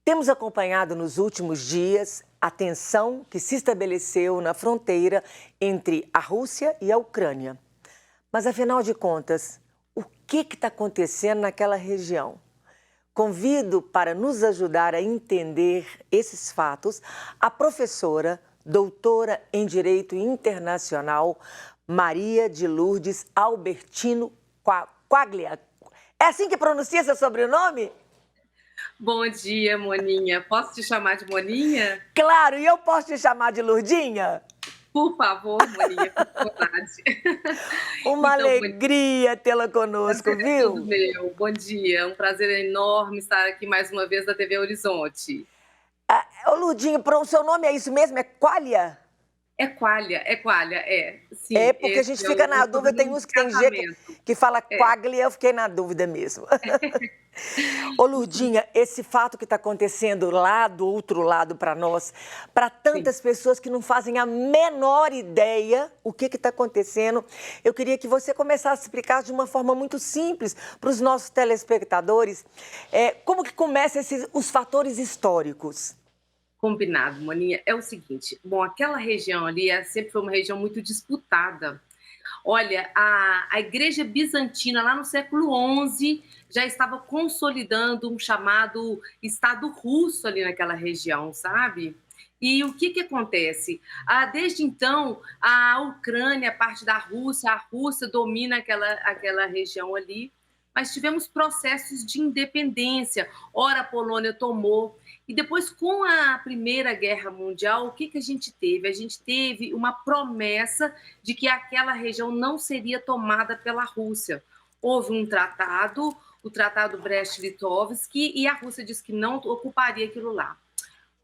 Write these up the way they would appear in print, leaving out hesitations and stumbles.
Temos acompanhado nos últimos dias a tensão que se estabeleceu na fronteira entre a Rússia e a Ucrânia. Mas, afinal de contas, o que está acontecendo naquela região? Convido para nos ajudar a entender esses fatos a professora, doutora em Direito Internacional, Maria de Lourdes Albertino Quaglia. É assim que pronuncia seu sobrenome? Bom dia, Moninha. Posso te chamar de Moninha? Claro, e eu posso te chamar de Lourdinha? Por favor, Moninha, com vontade. Uma Então, alegria tê-la conosco, é tudo viu? meu. Bom dia. É um prazer enorme estar aqui mais uma vez na TV Horizonte. Ô, Lourdinha, o seu nome é isso mesmo? É Qualia? É Qualia, é. Sim, É porque a esse gente é fica o na dúvida, tem sobrenome uns de que tem G casamento. que fala É. Quaglia, eu fiquei na dúvida mesmo. Ô, Lourdinha, esse fato que está acontecendo lá do outro lado para nós, para tantas Sim. pessoas que não fazem a menor ideia o que está acontecendo, eu queria que você começasse a explicar de uma forma muito simples para os nossos telespectadores como que começam os fatores históricos. Combinado, Moninha. É o seguinte, bom, aquela região ali sempre foi uma região muito disputada. Olha, a Igreja Bizantina, lá no século XI, já estava consolidando um chamado Estado russo ali naquela região, sabe? E o que acontece? Desde então, a Ucrânia, parte da Rússia, a Rússia domina aquela região ali, mas tivemos processos de independência. Ora, a Polônia tomou. E depois, com a Primeira Guerra Mundial, o que a gente teve? A gente teve uma promessa de que aquela região não seria tomada pela Rússia. Houve um tratado, o Tratado Brest-Litovsk, e a Rússia disse que não ocuparia aquilo lá.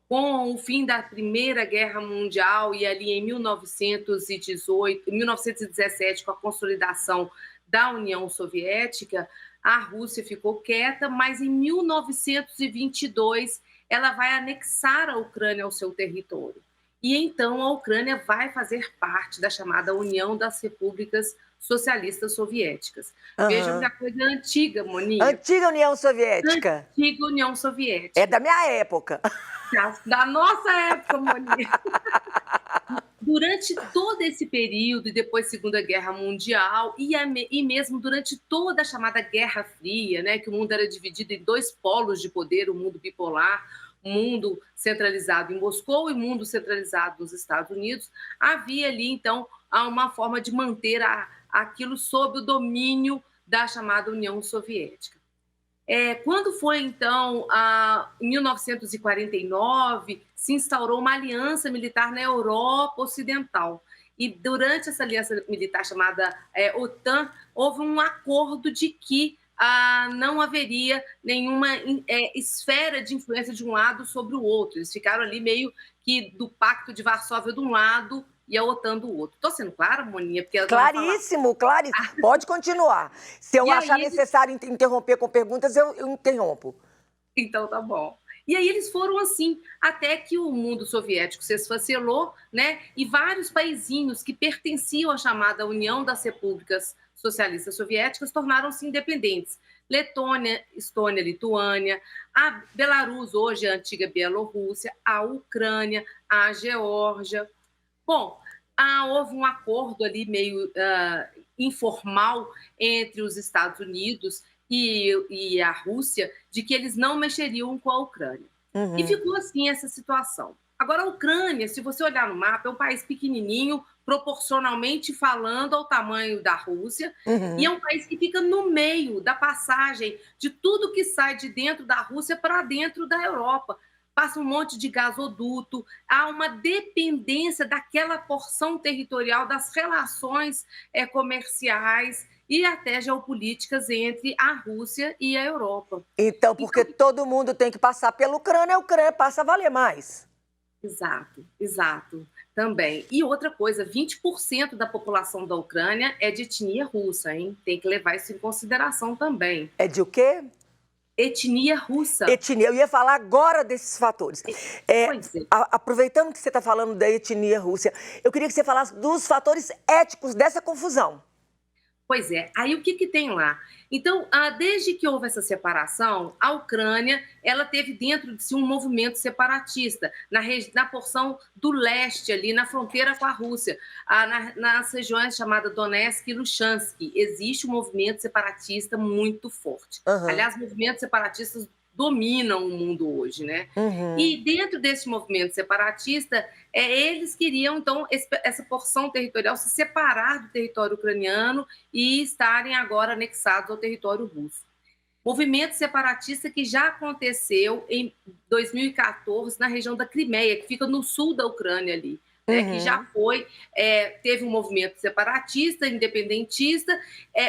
Com o fim da Primeira Guerra Mundial e ali em 1917, com a consolidação da União Soviética, a Rússia ficou quieta, mas em 1922 ela vai anexar a Ucrânia ao seu território. E então a Ucrânia vai fazer parte da chamada União das Repúblicas Socialistas Soviéticas. Vejam que Aham. a coisa é antiga, Moninha. Antiga União Soviética. Antiga União É Soviética. da minha época. Da nossa época, Moninha. Durante todo esse período, e depois Segunda Guerra Mundial, e mesmo durante toda a chamada Guerra Fria, né, que o mundo era dividido em dois polos de poder, o mundo bipolar, o mundo centralizado em Moscou e o mundo centralizado nos Estados Unidos, havia ali, então, uma forma de manter aquilo sob o domínio da chamada União Soviética. Quando foi, então, em 1949, se instaurou uma aliança militar na Europa Ocidental. E durante essa aliança militar chamada OTAN, houve um acordo de que não haveria nenhuma esfera de influência de um lado sobre o outro. Eles ficaram ali meio que do Pacto de Varsóvia de um lado e a OTAN do outro. Estou sendo clara, Moninha? Porque ela Claríssimo, claríssimo. Pode continuar. Se eu achar necessário interromper com perguntas, eu interrompo. Então tá bom. E aí eles foram assim, até que o mundo soviético se esfacelou, né? E vários paizinhos que pertenciam à chamada União das Repúblicas Socialistas Soviéticas tornaram-se independentes. Letônia, Estônia, Lituânia, a Belarus, hoje a antiga Bielorrússia, a Ucrânia, a Geórgia. Bom, houve um acordo ali meio informal entre os Estados Unidos e a Rússia de que eles não mexeriam com a Ucrânia. Uhum. E ficou assim essa situação. Agora, a Ucrânia, se você olhar no mapa, é um país pequenininho, proporcionalmente falando ao tamanho da Rússia, e é um país que fica no meio da passagem de tudo que sai de dentro da Rússia para dentro da Europa. Passa um monte de gasoduto, há uma dependência daquela porção territorial das relações comerciais e até geopolíticas entre a Rússia e a Europa. Então, porque todo mundo tem que passar pela Ucrânia, a Ucrânia passa a valer mais. Exato, também. E outra coisa, 20% da população da Ucrânia é de etnia russa, hein? Tem que levar isso em consideração também. É de o quê? Etnia russa. Etnia, eu ia falar agora desses fatores. Pois é. Aproveitando que você está falando da etnia russa, eu queria que você falasse dos fatores éticos dessa confusão. Pois é, aí o que que tem lá? Então, desde que houve essa separação, a Ucrânia ela teve dentro de si um movimento separatista na porção do leste ali, na fronteira com a Rússia, nas regiões chamadas Donetsk e Luhansk, existe um movimento separatista muito forte. Aham. Aliás, movimentos separatistas dominam o mundo hoje, né? Uhum. E dentro desse movimento separatista, eles queriam, então, essa porção territorial se separar do território ucraniano e estarem agora anexados ao território russo. Movimento separatista que já aconteceu em 2014 na região da Crimeia, que fica no sul da Ucrânia ali, né, que já Uhum. foi, teve um movimento separatista, independentista,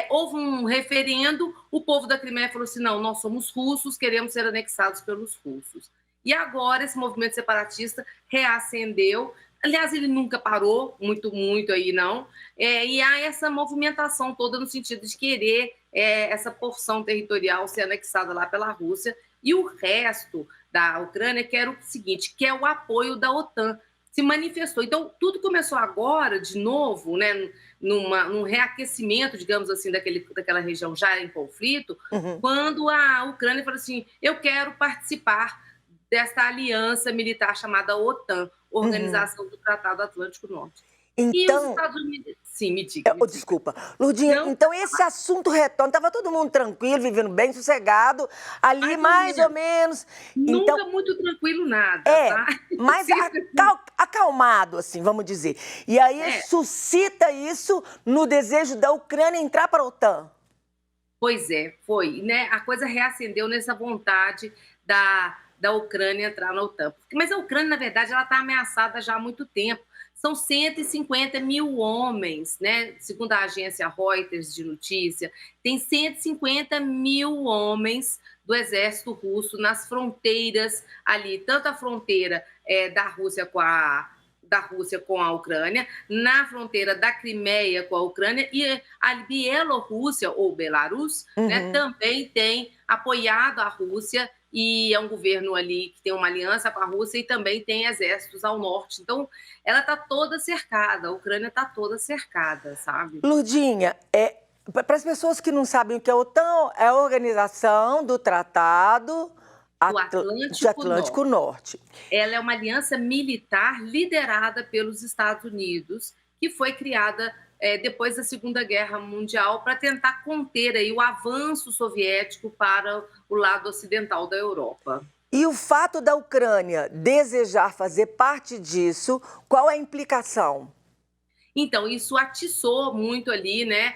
houve um referendo, o povo da Crimeia falou assim, não, nós somos russos, queremos ser anexados pelos russos. E agora esse movimento separatista reacendeu, aliás, ele nunca parou, muito aí não, e há essa movimentação toda no sentido de querer essa porção territorial ser anexada lá pela Rússia, e o resto da Ucrânia quer o seguinte, quer o apoio da OTAN, se manifestou. Então, tudo começou agora, de novo, né, num reaquecimento, digamos assim, daquela região já em conflito, Uhum. quando a Ucrânia falou assim, eu quero participar dessa aliança militar chamada OTAN, Uhum. Organização do Tratado Atlântico Norte. E os Então, Estados Unidos... Sim, me diga, me oh, diga. desculpa, Lurdinha, Não, então esse assunto retorna, estava todo mundo tranquilo, vivendo bem, sossegado, ali mais ou mais ou menos. menos, então, Nunca muito tranquilo nada, é, tá? mais acalmado, assim, vamos dizer. E aí É, suscita isso no desejo da Ucrânia entrar para a OTAN. pois é, foi, né? A coisa reacendeu nessa vontade da Ucrânia entrar na OTAN. Mas a Ucrânia, na verdade, ela está ameaçada já há muito tempo. São 150 mil homens, né? Segundo a agência Reuters de notícia, tem 150 mil homens do exército russo nas fronteiras ali, tanto a fronteira da Rússia com a Ucrânia, na fronteira da Crimeia com a Ucrânia, e a Bielorrússia, ou Belarus, né, Uhum. também tem apoiado a Rússia, e é um governo ali que tem uma aliança com a Rússia e também tem exércitos ao norte. Então, ela está toda cercada, a Ucrânia está toda cercada, sabe? Lurdinha, para as pessoas que não sabem o que é a OTAN, é a Organização do Tratado Do de Atlântico Atlântico Norte. Norte. Ela é uma aliança militar liderada pelos Estados Unidos, que foi criada depois da Segunda Guerra Mundial para tentar conter aí o avanço soviético para o lado ocidental da Europa. E o fato da Ucrânia desejar fazer parte disso, qual é a implicação? Então, isso atiçou muito ali, né,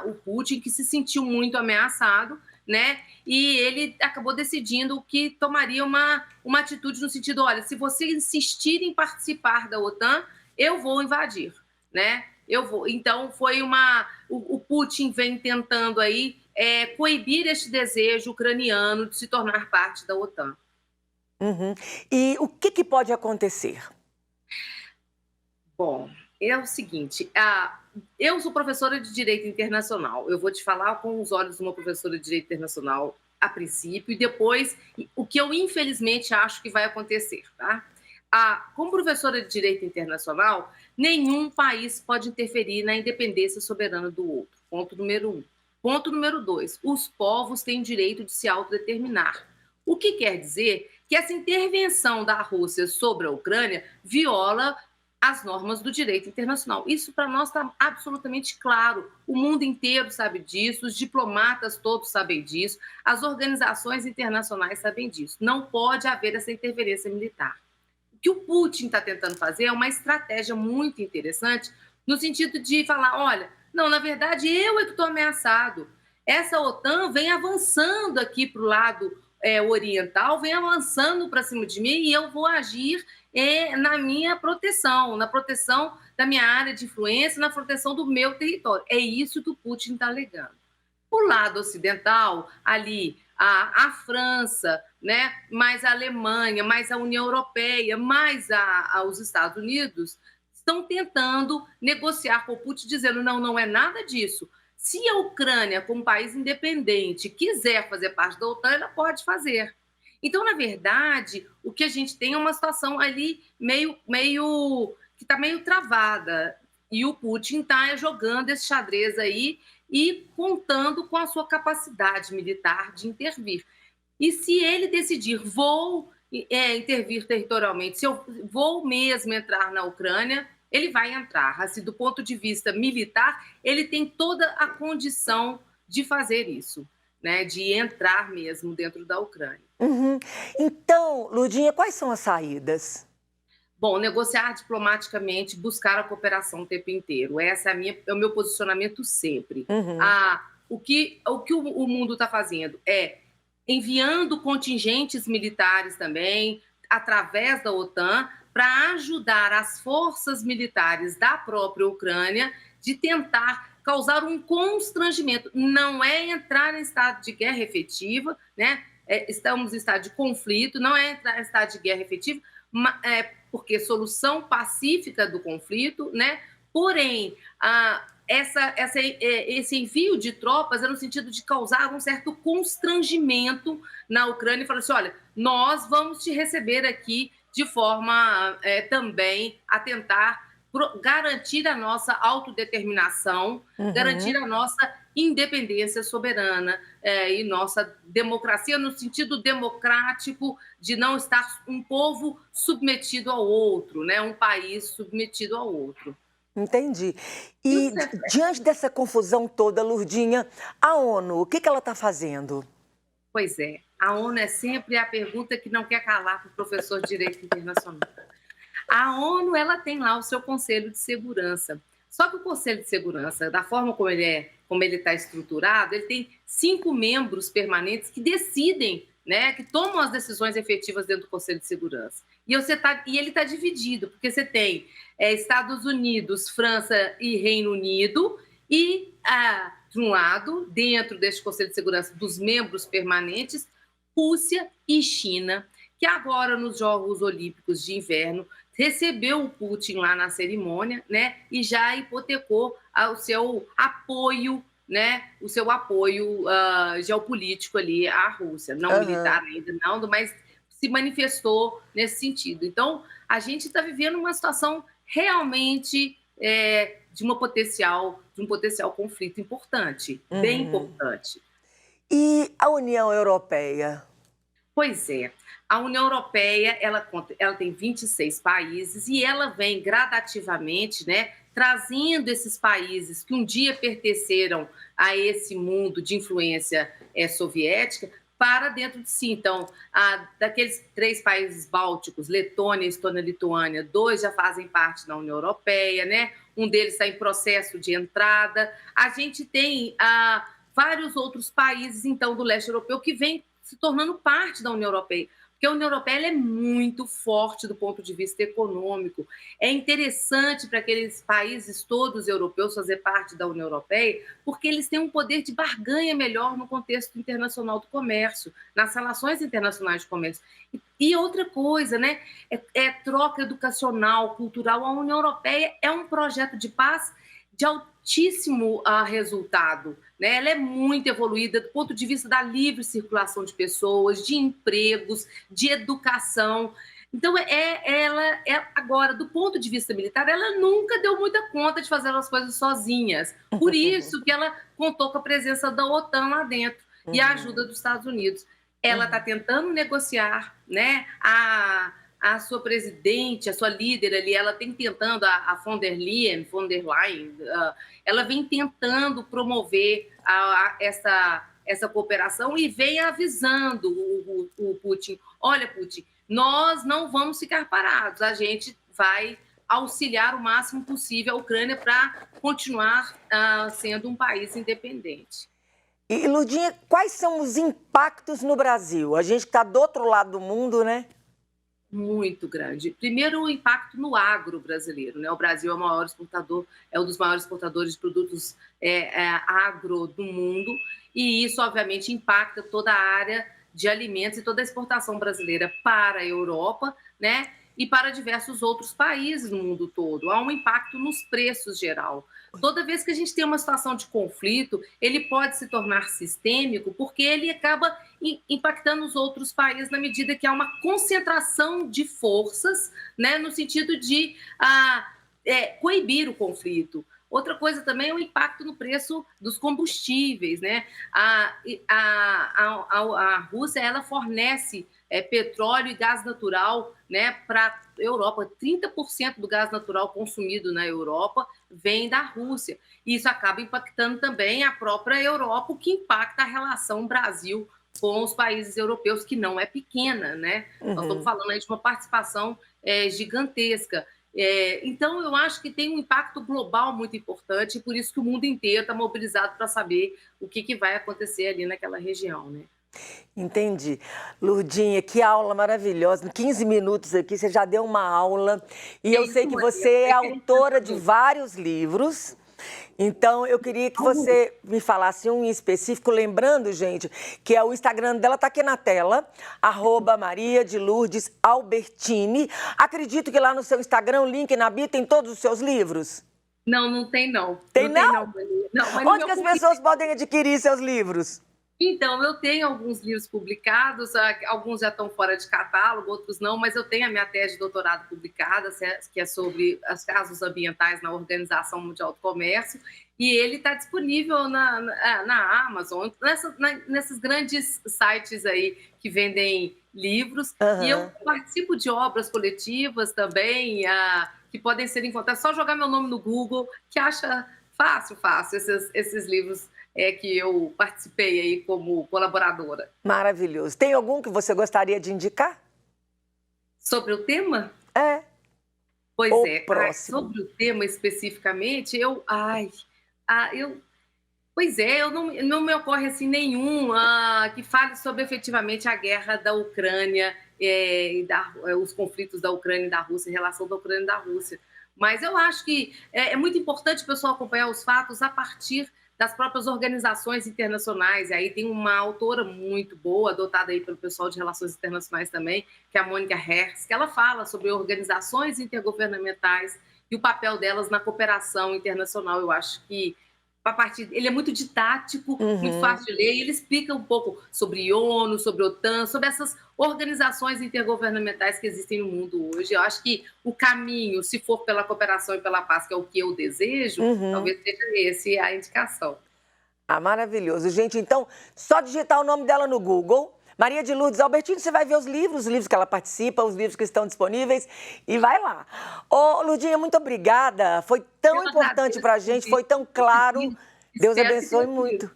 o Putin, que se sentiu muito ameaçado, né, e ele acabou decidindo que tomaria uma atitude no sentido, olha, se você insistir em participar da OTAN, eu vou invadir, né, eu vou. Então, o Putin vem tentando aí coibir este desejo ucraniano de se tornar parte da OTAN. Uhum. E o que pode acontecer? Bom, é o seguinte, eu sou professora de Direito Internacional. Eu vou te falar com os olhos de uma professora de Direito Internacional a princípio e depois o que eu infelizmente acho que vai acontecer, tá? Como professora de Direito Internacional, nenhum país pode interferir na independência soberana do outro. Ponto número um. Ponto número dois, os povos têm direito de se autodeterminar. O que quer dizer que essa intervenção da Rússia sobre a Ucrânia viola as normas do direito internacional. Isso para nós está absolutamente claro. O mundo inteiro sabe disso, os diplomatas todos sabem disso, as organizações internacionais sabem disso. Não pode haver essa interferência militar. O que o Putin está tentando fazer é uma estratégia muito interessante, no sentido de falar, olha, não, na verdade eu é que estou ameaçado. Essa OTAN vem avançando aqui para o lado oriental, vem avançando para cima de mim e eu vou agir na minha proteção, na proteção da minha área de influência, na proteção do meu território. É isso que o Putin está alegando. O lado ocidental, ali, a França, né, mais a Alemanha, mais a União Europeia, mais os Estados Unidos, estão tentando negociar com o Putin, dizendo, não, não é nada disso. Se a Ucrânia, como país independente, quiser fazer parte da OTAN, ela pode fazer. Então, na verdade, o que a gente tem é uma situação ali que está meio travada. E o Putin está jogando esse xadrez aí e contando com a sua capacidade militar de intervir. E se ele decidir, vou intervir territorialmente, se eu vou mesmo entrar na Ucrânia, ele vai entrar. Assim, do ponto de vista militar, ele tem toda a condição de fazer isso, né? De entrar mesmo dentro da Ucrânia. Uhum. Então, Lurdinha, quais são as saídas? Bom, negociar diplomaticamente, buscar a cooperação o tempo inteiro. Esse é o meu posicionamento sempre. Uhum. O que o mundo está fazendo é enviando contingentes militares também, através da OTAN, para ajudar as forças militares da própria Ucrânia de tentar causar um constrangimento. Não é entrar em estado de guerra efetiva, né? Estamos em estado de conflito, não é entrar em estado de guerra efetiva, porque solução pacífica do conflito, né? Porém, esse envio de tropas é no sentido de causar um certo constrangimento na Ucrânia e falar assim, olha, nós vamos te receber aqui de forma também a tentar garantir a nossa autodeterminação, garantir a nossa independência soberana e nossa democracia no sentido democrático de não estar um povo submetido ao outro, né? Um país submetido ao outro. Entendi. E diante dessa confusão toda, Lurdinha, a ONU, o que ela está fazendo? Pois é, a ONU é sempre a pergunta que não quer calar para o professor de Direito Internacional. A ONU, ela tem lá o seu Conselho de Segurança. Só que o Conselho de Segurança, da forma como ele está estruturado, ele tem 5 membros permanentes que decidem, né, que tomam as decisões efetivas dentro do Conselho de Segurança. E ele está dividido, porque você tem Estados Unidos, França e Reino Unido, e, de um lado, dentro deste Conselho de Segurança, dos membros permanentes, Rússia e China, que agora, nos Jogos Olímpicos de Inverno, recebeu o Putin lá na cerimônia, né, e já hipotecou o seu apoio, né, o seu apoio geopolítico ali à Rússia, não militar ainda, não, mas se manifestou nesse sentido. Então, a gente está vivendo uma situação realmente de um potencial conflito importante, bem importante. E a União Europeia? Pois é. A União Europeia, ela tem 26 países e ela vem gradativamente, né, trazendo esses países que um dia pertenceram a esse mundo de influência soviética para dentro de si. Então, daqueles 3 países bálticos, Letônia, Estônia e Lituânia, 2 já fazem parte da União Europeia, né? Um deles está em processo de entrada. A gente tem vários outros países, então, do leste europeu que vêm se tornando parte da União Europeia. Porque a União Europeia é muito forte do ponto de vista econômico. É interessante para aqueles países todos europeus fazer parte da União Europeia, porque eles têm um poder de barganha melhor no contexto internacional do comércio, nas relações internacionais de comércio. E outra coisa, né? Troca educacional, cultural. A União Europeia é um projeto de paz de altíssimo resultado, né? Ela é muito evoluída do ponto de vista da livre circulação de pessoas, de empregos, de educação. Então, agora, do ponto de vista militar, ela nunca deu muita conta de fazer as coisas sozinhas. Por isso que ela contou com a presença da OTAN lá dentro e a ajuda dos Estados Unidos. Ela está tentando negociar, né, a sua presidente, a sua líder ali, ela tem tentando, a von der Leyen, ela vem tentando promover essa cooperação e vem avisando o Putin, olha, Putin, nós não vamos ficar parados, a gente vai auxiliar o máximo possível a Ucrânia para continuar sendo um país independente. E, Lurdinha, quais são os impactos no Brasil? A gente está do outro lado do mundo, né? Muito grande. Primeiro, o impacto no agro brasileiro, né? O Brasil é o maior exportador, é um dos maiores exportadores de produtos agro do mundo, e isso, obviamente, impacta toda a área de alimentos e toda a exportação brasileira para a Europa, né? E para diversos outros países no mundo todo. Há um impacto nos preços geral. Toda vez que a gente tem uma situação de conflito, ele pode se tornar sistêmico porque ele acaba impactando os outros países na medida que há uma concentração de forças, né, no sentido de coibir o conflito. Outra coisa também é o impacto no preço dos combustíveis, né? A Rússia, ela fornece petróleo e gás natural, né, para a Europa. 30% do gás natural consumido na Europa vem da Rússia. E isso acaba impactando também a própria Europa, o que impacta a relação Brasil com os países europeus, que não é pequena, né? Nós estamos falando aí de uma participação gigantesca. Então, eu acho que tem um impacto global muito importante, e por isso que o mundo inteiro está mobilizado para saber o que vai acontecer ali naquela região, né? Entendi. Lourdinha, que aula maravilhosa. Em 15 minutos aqui, você já deu uma aula. E eu sei que você é autora de vários livros. Então, eu queria que você me falasse um em específico, lembrando, gente, que o Instagram dela está aqui na tela, @Maria de Lourdes Albertini. Acredito que lá no seu Instagram, o link na bio tem todos os seus livros? Não, não tem não. Tem não? Não, mas onde que as pessoas podem adquirir seus livros? Então, eu tenho alguns livros publicados, alguns já estão fora de catálogo, outros não, mas eu tenho a minha tese de doutorado publicada, que é sobre os casos ambientais na Organização Mundial do Comércio, e ele está disponível na Amazon, nesses grandes sites aí que vendem livros, e eu participo de obras coletivas também, que podem ser encontradas, só jogar meu nome no Google, que acha fácil esses livros que eu participei aí como colaboradora. Maravilhoso. Tem algum que você gostaria de indicar? Sobre o tema? Pois próximo. Sobre o tema especificamente, não me ocorre assim nenhum que fale sobre efetivamente a guerra da Ucrânia, os conflitos da Ucrânia e da Rússia, em relação da Ucrânia e da Rússia. Mas eu acho que é muito importante o pessoal acompanhar os fatos a partir das próprias organizações internacionais. E aí tem uma autora muito boa, adotada aí pelo pessoal de relações internacionais também, que é a Mônica Herz, que ela fala sobre organizações intergovernamentais e o papel delas na cooperação internacional. Eu acho que ele é muito didático, muito fácil de ler, e ele explica um pouco sobre ONU, sobre OTAN, sobre essas organizações intergovernamentais que existem no mundo hoje. Eu acho que o caminho, se for pela cooperação e pela paz, que é o que eu desejo, talvez seja esse a indicação. Maravilhoso. Gente, então, só digitar o nome dela no Google, Maria de Lourdes Albertini, você vai ver os livros que ela participa, os livros que estão disponíveis, e vai lá. Lourdinha, muito obrigada. Foi tão importante para a gente, foi tão claro. Deus abençoe muito.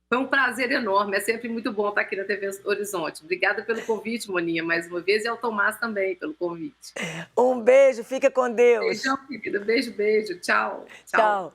Foi um prazer enorme, é sempre muito bom estar aqui na TV Horizonte. Obrigada pelo convite, Moninha, mais uma vez, e ao Tomás também pelo convite. Um beijo, fica com Deus. Beijão, querida. Beijo, beijo. Tchau. Tchau.